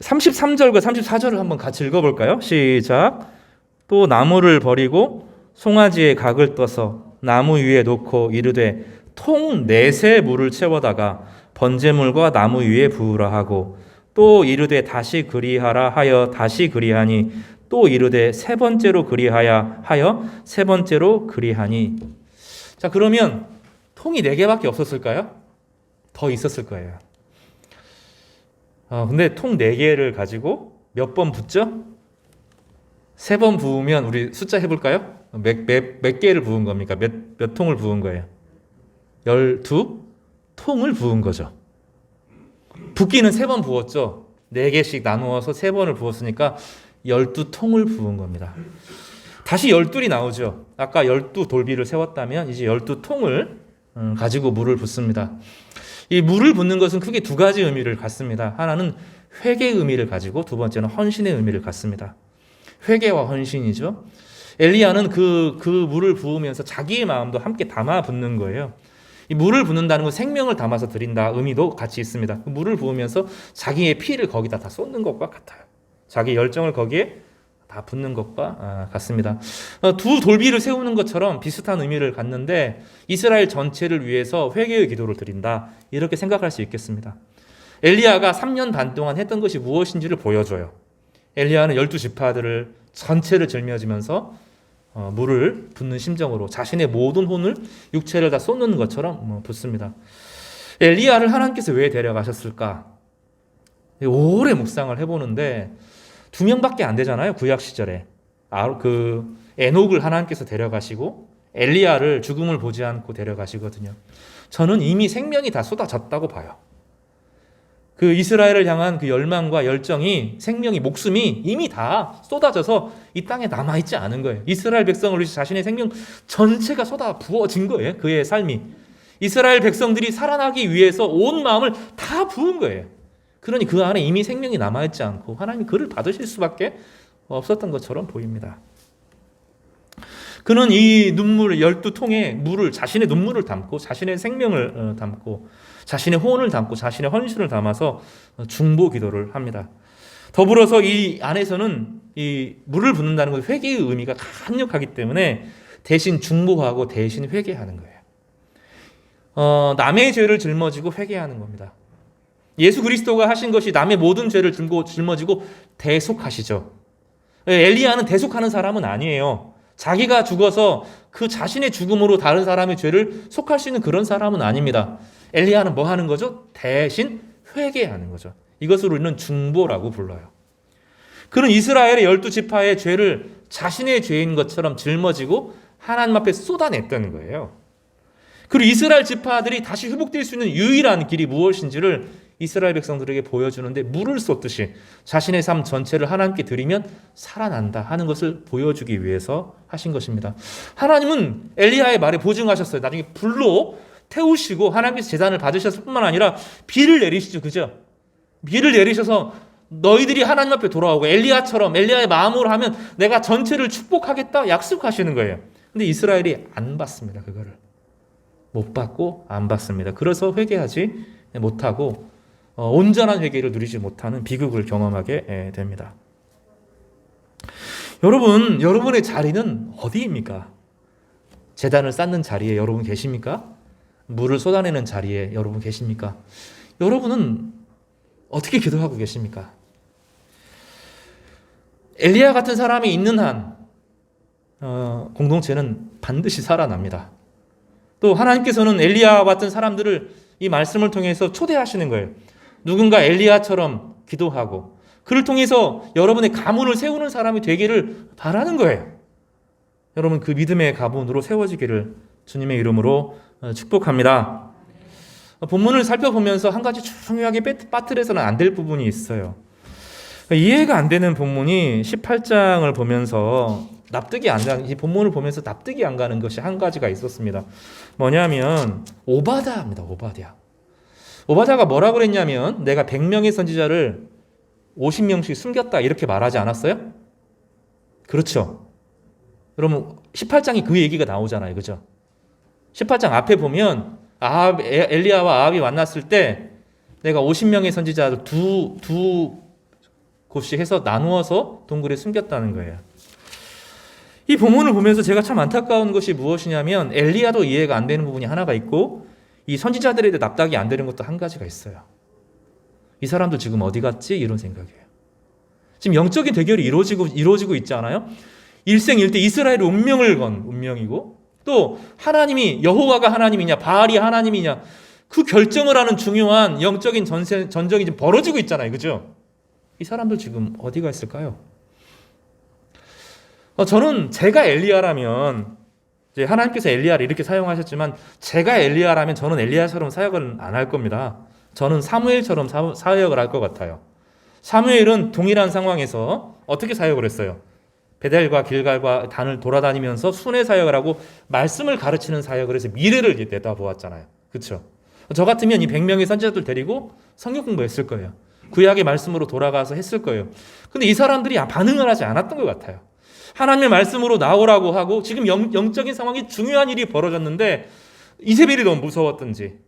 33절과 34절을 한번 같이 읽어볼까요? 시작. 또 나무를 버리고 송아지의 각을 떠서 나무 위에 놓고 이르되 통 넷에 물을 채워다가 번제물과 나무 위에 부으라 하고 또 이르되 다시 그리하라 하여 다시 그리하니 또 이르되 세 번째로 그리하여 하여 세 번째로 그리하니. 자, 그러면 통이 4개밖에 없었을까요? 더 있었을 거예요. 근데 통 4개를 가지고 몇 번 붓죠? 3번 부으면 우리 숫자 해볼까요? 몇 개를 부은 겁니까? 몇 통을 부은 거예요? 12통을 부은 거죠. 붓기는 3번 부었죠. 4개씩 나누어서 3번을 부었으니까 12통을 부은 겁니다. 다시 12이 나오죠. 아까 12돌비를 세웠다면 이제 12통을 가지고 물을 붓습니다. 이 물을 붓는 것은 크게 두 가지 의미를 갖습니다. 하나는 회개의 의미를 가지고 두 번째는 헌신의 의미를 갖습니다. 회개와 헌신이죠. 엘리야는 그 물을 부으면서 자기의 마음도 함께 담아 붓는 거예요. 이 물을 붓는다는 건 생명을 담아서 드린다 의미도 같이 있습니다. 물을 부으면서 자기의 피를 거기다 다 쏟는 것과 같아요. 자기 열정을 거기에 다 붓는 것과 같습니다. 두 돌비를 세우는 것처럼 비슷한 의미를 갖는데 이스라엘 전체를 위해서 회개의 기도를 드린다 이렇게 생각할 수 있겠습니다. 엘리야가 3년 반 동안 했던 것이 무엇인지를 보여줘요. 엘리야는 12지파들을 전체를 짊어지면서 물을 붓는 심정으로 자신의 모든 혼을 육체를 다 쏟는 것처럼 붓습니다. 엘리야를 하나님께서 왜 데려가셨을까? 오래 묵상을 해보는데 2명밖에 안 되잖아요. 구약 시절에 그 에녹을 하나님께서 데려가시고 엘리야를 죽음을 보지 않고 데려가시거든요. 저는 이미 생명이 다 쏟아졌다고 봐요. 그 이스라엘을 향한 그 열망과 열정이, 생명이, 목숨이 이미 다 쏟아져서 이 땅에 남아있지 않은 거예요. 이스라엘 백성을 위해서 자신의 생명 전체가 쏟아 부어진 거예요. 그의 삶이. 이스라엘 백성들이 살아나기 위해서 온 마음을 다 부은 거예요. 그러니 그 안에 이미 생명이 남아있지 않고 하나님이 그를 받으실 수밖에 없었던 것처럼 보입니다. 그는 이 눈물 12통의 물을, 자신의 눈물을 담고 자신의 생명을 담고 자신의 혼을 담고 자신의 헌신을 담아서 중보 기도를 합니다. 더불어서 이 안에서는 이 물을 붓는다는 건 회개의 의미가 강력하기 때문에 대신 중보하고 대신 회개하는 거예요. 남의 죄를 짊어지고 회개하는 겁니다. 예수 그리스도가 하신 것이 남의 모든 죄를 짊어지고 대속하시죠. 엘리야는 대속하는 사람은 아니에요. 자기가 죽어서 그 자신의 죽음으로 다른 사람의 죄를 속할 수 있는 그런 사람은 아닙니다. 엘리야는 뭐 하는 거죠? 대신 회개하는 거죠. 이것을 우리는 중보라고 불러요. 그는 이스라엘의 12지파의 죄를 자신의 죄인 것처럼 짊어지고 하나님 앞에 쏟아냈다는 거예요. 그리고 이스라엘 지파들이 다시 회복될 수 있는 유일한 길이 무엇인지를 이스라엘 백성들에게 보여주는데, 물을 쏟듯이 자신의 삶 전체를 하나님께 드리면 살아난다 하는 것을 보여주기 위해서 하신 것입니다. 하나님은 엘리야의 말에 보증하셨어요. 나중에 불로 태우시고 하나님께서 제단을 받으셨을 뿐만 아니라 비를 내리시죠. 그죠? 비를 내리셔서 너희들이 하나님 앞에 돌아오고 엘리야처럼 엘리야의 마음으로 하면 내가 전체를 축복하겠다 약속하시는 거예요. 근데 이스라엘이 안 받습니다. 그거를 못 받고 안 받습니다. 그래서 회개하지 못하고 온전한 회개를 누리지 못하는 비극을 경험하게 됩니다. 여러분, 여러분의 자리는 어디입니까? 제단을 쌓는 자리에 여러분 계십니까? 물을 쏟아내는 자리에 여러분 계십니까? 여러분은 어떻게 기도하고 계십니까? 엘리야 같은 사람이 있는 한 공동체는 반드시 살아납니다. 또 하나님께서는 엘리야 같은 사람들을 이 말씀을 통해서 초대하시는 거예요. 누군가 엘리야처럼 기도하고 그를 통해서 여러분의 가문을 세우는 사람이 되기를 바라는 거예요. 여러분 그 믿음의 가문으로 세워지기를 주님의 이름으로 축복합니다. 본문을 살펴보면서 한 가지 중요하게 빠뜨려서는 안 될 부분이 있어요. 이해가 안 되는 본문이 18장을 보면서 이 본문을 보면서 납득이 안 가는 것이 한 가지가 있었습니다. 뭐냐면 오바다입니다. 오바다가 뭐라고 그랬냐면 내가 100명의 선지자를 50명씩 숨겼다 이렇게 말하지 않았어요? 그렇죠. 여러분 18장이 그 얘기가 나오잖아요. 그죠? 18장 앞에 보면 엘리야와 아합이 만났을 때 내가 50명의 선지자를 두 곳씩 해서 나누어서 동굴에 숨겼다는 거예요. 이 본문을 보면서 제가 참 안타까운 것이 무엇이냐면 엘리야도 이해가 안 되는 부분이 하나가 있고 이 선지자들에도 납득이 안 되는 것도 한 가지가 있어요. 이 사람들 지금 어디 갔지? 이런 생각이에요. 지금 영적인 대결이 이루어지고 있지 않아요? 일생일대 이스라엘의 운명을 건 운명이고 또 하나님이 여호와가 하나님이냐 바알이 하나님이냐 그 결정을 하는 중요한 영적인 전쟁이 지금 벌어지고 있잖아요. 그죠? 이 사람들 지금 어디가 있을까요? 저는 제가 엘리야라면 이제 하나님께서 엘리야를 이렇게 사용하셨지만 제가 엘리야라면 저는 엘리야처럼 사역을 안 할 겁니다. 저는 사무엘처럼 사역을 할 것 같아요. 사무엘은 동일한 상황에서 어떻게 사역을 했어요? 베델과 길갈과 단을 돌아다니면서 순회 사역을 하고 말씀을 가르치는 사역을 해서 미래를 내다보았잖아요. 그렇죠? 저 같으면 이 100명의 선지자들 데리고 성경 공부했을 거예요. 구약의 말씀으로 돌아가서 했을 거예요. 근데 이 사람들이 반응을 하지 않았던 것 같아요. 하나님의 말씀으로 나오라고 하고 지금 영적인 상황이 중요한 일이 벌어졌는데 이세벨이 너무 무서웠든지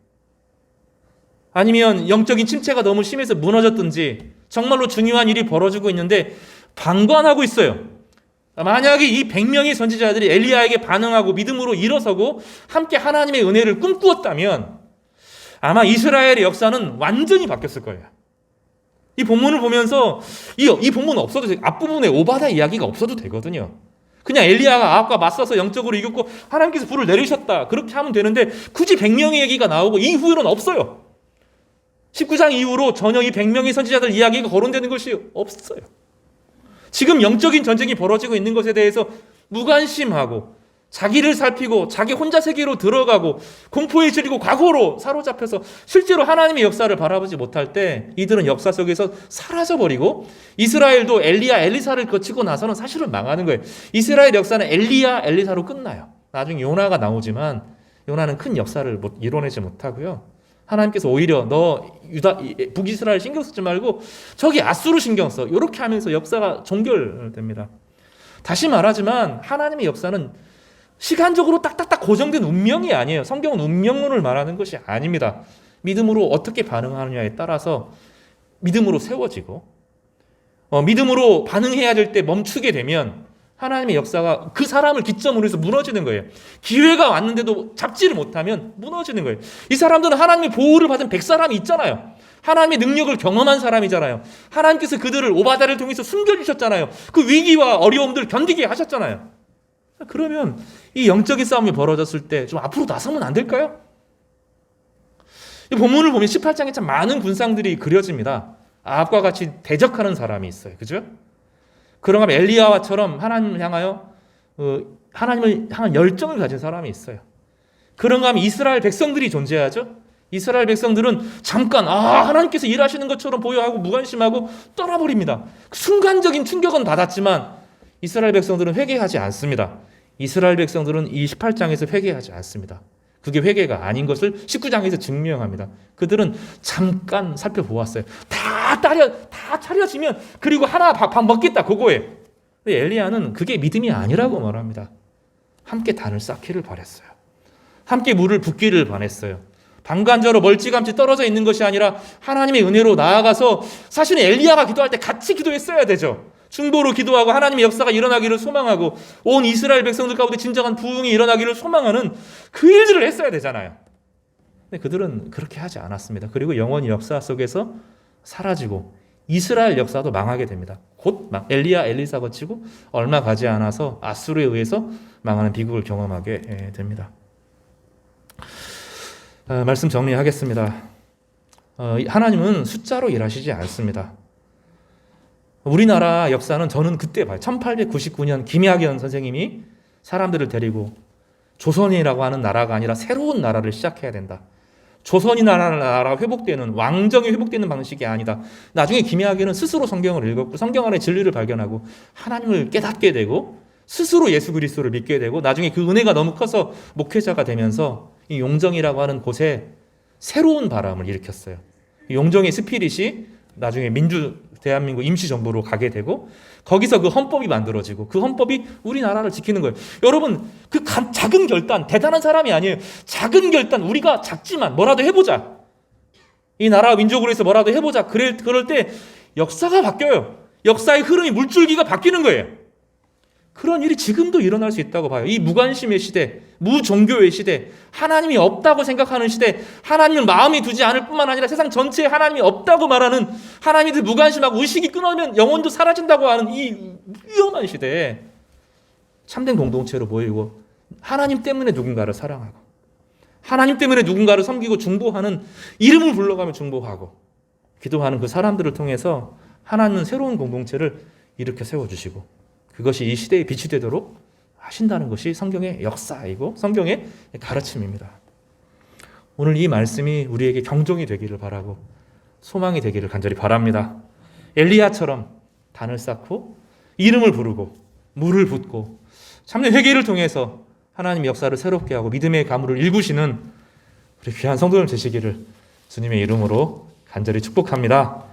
아니면 영적인 침체가 너무 심해서 무너졌든지 정말로 중요한 일이 벌어지고 있는데 방관하고 있어요. 만약에 이 100명의 선지자들이 엘리야에게 반응하고 믿음으로 일어서고 함께 하나님의 은혜를 꿈꾸었다면 아마 이스라엘의 역사는 완전히 바뀌었을 거예요. 이 본문을 보면서 이 본문 없어도 앞부분에 오바다 이야기가 없어도 되거든요. 그냥 엘리야가 아합과 맞서서 영적으로 이겼고 하나님께서 불을 내리셨다 그렇게 하면 되는데 굳이 100명의 얘기가 나오고 이후에는 없어요. 19장 이후로 전혀 이 100명의 선지자들 이야기가 거론되는 것이 없어요. 지금 영적인 전쟁이 벌어지고 있는 것에 대해서 무관심하고 자기를 살피고 자기 혼자 세계로 들어가고 공포에 질리고 과거로 사로잡혀서 실제로 하나님의 역사를 바라보지 못할 때 이들은 역사 속에서 사라져버리고, 이스라엘도 엘리야 엘리사를 거치고 나서는 사실은 망하는 거예요. 이스라엘 역사는 엘리야 엘리사로 끝나요. 나중에 요나가 나오지만 요나는 큰 역사를 이뤄내지 못하고요. 하나님께서 오히려 너 북이스라엘 신경 쓰지 말고 저기 아수르 신경 써, 이렇게 하면서 역사가 종결됩니다. 다시 말하지만 하나님의 역사는 시간적으로 딱딱딱 고정된 운명이 아니에요. 성경은 운명론을 말하는 것이 아닙니다. 믿음으로 어떻게 반응하느냐에 따라서 믿음으로 세워지고, 믿음으로 반응해야 될 때 멈추게 되면 하나님의 역사가 그 사람을 기점으로 해서 무너지는 거예요. 기회가 왔는데도 잡지를 못하면 무너지는 거예요. 이 사람들은 하나님의 보호를 받은 100사람이 있잖아요. 하나님의 능력을 경험한 사람이잖아요. 하나님께서 그들을 오바다를 통해서 숨겨주셨잖아요. 그 위기와 어려움들을 견디게 하셨잖아요. 그러면 이 영적인 싸움이 벌어졌을 때 좀 앞으로 나서면 안 될까요? 이 본문을 보면 18장에 참 많은 군상들이 그려집니다. 아합과 같이 대적하는 사람이 있어요. 그죠? 그런가 하면 엘리야와처럼 하나님을 향하여 하나님을 향한 열정을 가진 사람이 있어요. 그런가 하면 이스라엘 백성들이 존재하죠. 이스라엘 백성들은 잠깐 하나님께서 일하시는 것처럼 보여하고 무관심하고 떠나버립니다. 순간적인 충격은 받았지만 이스라엘 백성들은 회개하지 않습니다. 이스라엘 백성들은 이 18장에서 회개하지 않습니다. 그게 회개가 아닌 것을 19장에서 증명합니다. 그들은 잠깐 살펴보았어요. 다 차려지면 그리고 하나 밥 먹겠다, 그거예요. 근데 엘리야는 그게 믿음이 아니라고 말합니다. 함께 단을 쌓기를 바랬어요. 함께 물을 붓기를 바랬어요. 방관자로 멀찌감치 떨어져 있는 것이 아니라 하나님의 은혜로 나아가서, 사실은 엘리야가 기도할 때 같이 기도했어야 되죠. 중보로 기도하고 하나님의 역사가 일어나기를 소망하고 온 이스라엘 백성들 가운데 진정한 부흥이 일어나기를 소망하는 그 일들을 했어야 되잖아요. 근데 그들은 그렇게 하지 않았습니다. 그리고 영원히 역사 속에서 사라지고 이스라엘 역사도 망하게 됩니다. 곧 엘리야 엘리사 거치고 얼마 가지 않아서 아수르에 의해서 망하는 비극을 경험하게 됩니다. 말씀 정리하겠습니다. 하나님은 숫자로 일하시지 않습니다. 우리나라 역사는 저는 그때 봐요. 1899년 김약연 선생님이 사람들을 데리고 조선이라고 하는 나라가 아니라 새로운 나라를 시작해야 된다. 조선이라는 나라가 회복되는, 왕정이 회복되는 방식이 아니다. 나중에 김약연은 스스로 성경을 읽었고 성경 안에 진리를 발견하고 하나님을 깨닫게 되고 스스로 예수 그리스도를 믿게 되고 나중에 그 은혜가 너무 커서 목회자가 되면서 이 용정이라고 하는 곳에 새로운 바람을 일으켰어요. 용정의 스피릿이 나중에 대한민국 임시정부로 가게 되고 거기서 그 헌법이 만들어지고 그 헌법이 우리나라를 지키는 거예요. 여러분, 그 작은 결단, 대단한 사람이 아니에요. 작은 결단, 우리가 작지만 뭐라도 해보자. 이 나라 민족으로 해서 뭐라도 해보자. 그럴 때 역사가 바뀌어요. 역사의 흐름이 물줄기가 바뀌는 거예요. 그런 일이 지금도 일어날 수 있다고 봐요. 이 무관심의 시대, 무종교의 시대, 하나님이 없다고 생각하는 시대, 하나님을 마음에 두지 않을 뿐만 아니라 세상 전체에 하나님이 없다고 말하는, 하나님이 무관심하고 의식이 끊어지면 영혼도 사라진다고 하는 이 위험한 시대에 참된 공동체로 모이고 하나님 때문에 누군가를 사랑하고 하나님 때문에 누군가를 섬기고 중보하는, 이름을 불러가며 중보하고 기도하는 그 사람들을 통해서 하나님은 새로운 공동체를 일으켜 세워주시고 그것이 이 시대에 빛이 되도록 하신다는 것이 성경의 역사이고 성경의 가르침입니다. 오늘 이 말씀이 우리에게 경종이 되기를 바라고 소망이 되기를 간절히 바랍니다. 엘리야처럼 단을 쌓고 이름을 부르고 물을 붓고 참된 회개를 통해서 하나님의 역사를 새롭게 하고 믿음의 가물을 일구시는 우리 귀한 성도들 되시기를 주님의 이름으로 간절히 축복합니다.